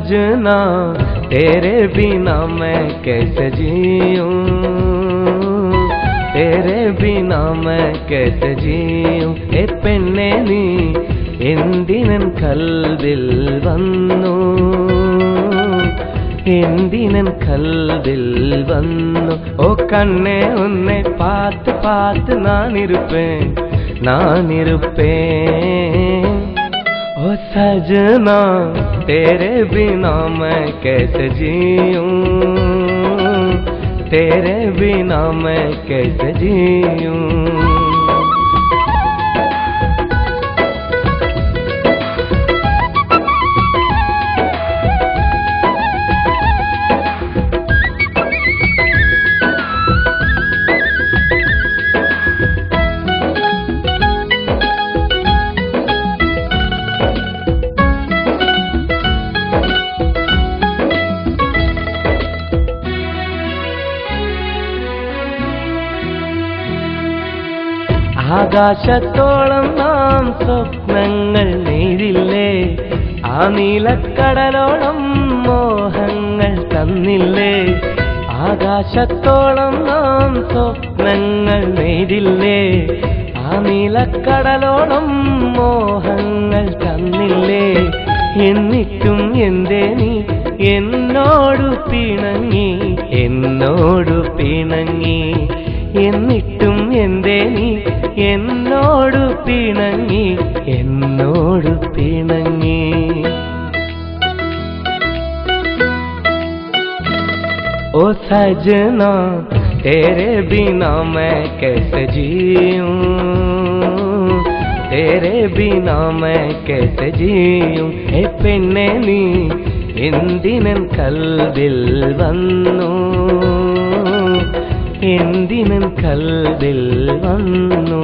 सजना तेरे बिना मैं कैसे जीऊं, तेरे बिना मैं कैसे जीऊं. ए പെണ്ണേ നീ എന്തിനൻ കൽവിൽ വന്നു, എന്തിനൻ കൽവിൽ വന്നു. ഓ കണ്ണേ ഉന്നെ பார்த்து பார்த்து நான் இருப்பேன், நான் இருப்பேன். ओ सजना तेरे बिना मैं कैसे जीऊं, तेरे बिना मैं कैसे जीऊं. ആകാശത്തോളം നാം സ്വപ്നങ്ങൾ നെയ്തില്ലേ, ആ നീലക്കടലോളം മോഹങ്ങൾ തന്നില്ലേ. ആകാശത്തോളം നാം സ്വപ്നങ്ങൾ നെയ്തില്ലേ, ആ നീലക്കടലോളം മോഹങ്ങൾ തന്നില്ലേ. എന്നിട്ടും എന്തേ നീ എന്നോടു പിണങ്ങി, എന്നോടു പിണങ്ങി. എന്നിട്ടും എന്തേ നീ എന്നോടു പിണങ്ങി, എന്നോടു പിണങ്ങി. ओ सजना तेरे बिना मैं कैसे जीऊं, तेरे बिना मैं कैसे जीऊं. ए പെണ്ണേ നീ എന്തിനൻ കൽവിൽ വന്നു, എന്തിനൻ കൽവിൽ വന്നു.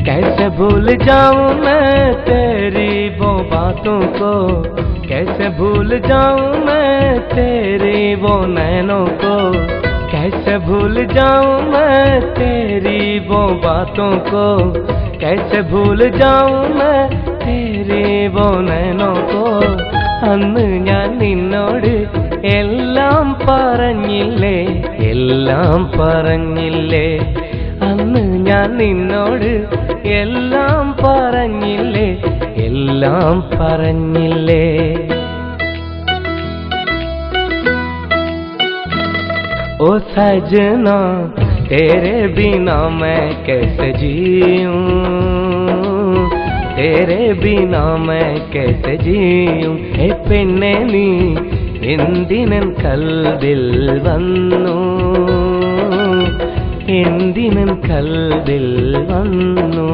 कैसे भूल जाऊं मैं तेरी वो बातों को, कैसे भूल जाऊं मैं तेरी वो नैनों को. कैसे भूल जाऊं मैं तेरी वो बातों को, कैसे भूल जाऊं मैं तेरी वो नैनों को. അന്ന് ഞാൻ നിന്നോട് എല്ലാം പറഞ്ഞില്ലേ, എല്ലാം പറഞ്ഞില്ലേ. അന്ന് ഞാൻ നിന്നോട് എല്ലാം പറഞ്ഞില്ലേ, എല്ലാം പറഞ്ഞില്ലേ. ओ सजना तेरे बिना मैं कैसे जीऊं, तेरे बिना मैं कैसे जीऊं. ए പെണ്ണേ നീ എന്തിനൻ കൽവിൽ വന്നു, എന്തിനൻ കൽവിൽ വന്നു.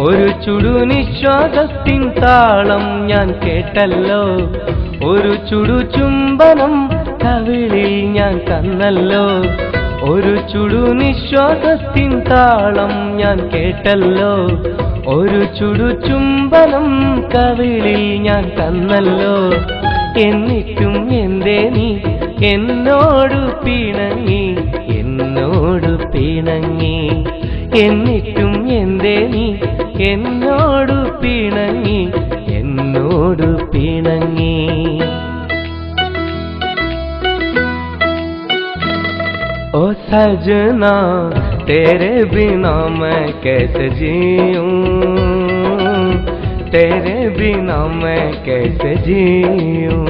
ഒരു ചുടുനിശ്വാസത്തിൻ താളം ഞാൻ കേട്ടല്ലോ, ഒരു ചുടു ചുംബനം കവിളിൽ ഞാൻ തന്നല്ലോ. ഒരു ചുടുനിശ്വാസത്തിൻ താളം ഞാൻ കേട്ടല്ലോ, ഒരു ചുടു ചുംബനം കവിളിൽ ഞാൻ തന്നല്ലോ. എന്നിട്ടും എന്തേ നീ എന്നോടു പിണങ്ങി, എന്നോടു പിണങ്ങി. എന്നിട്ടും എന്തേ നീ എന്നോടു പിണങ്ങി, എന്നോടു പിണങ്ങി. ओ सजना तेरे बिना मैं कैसे जीऊं, तेरे बिना मैं कैसे जीऊं.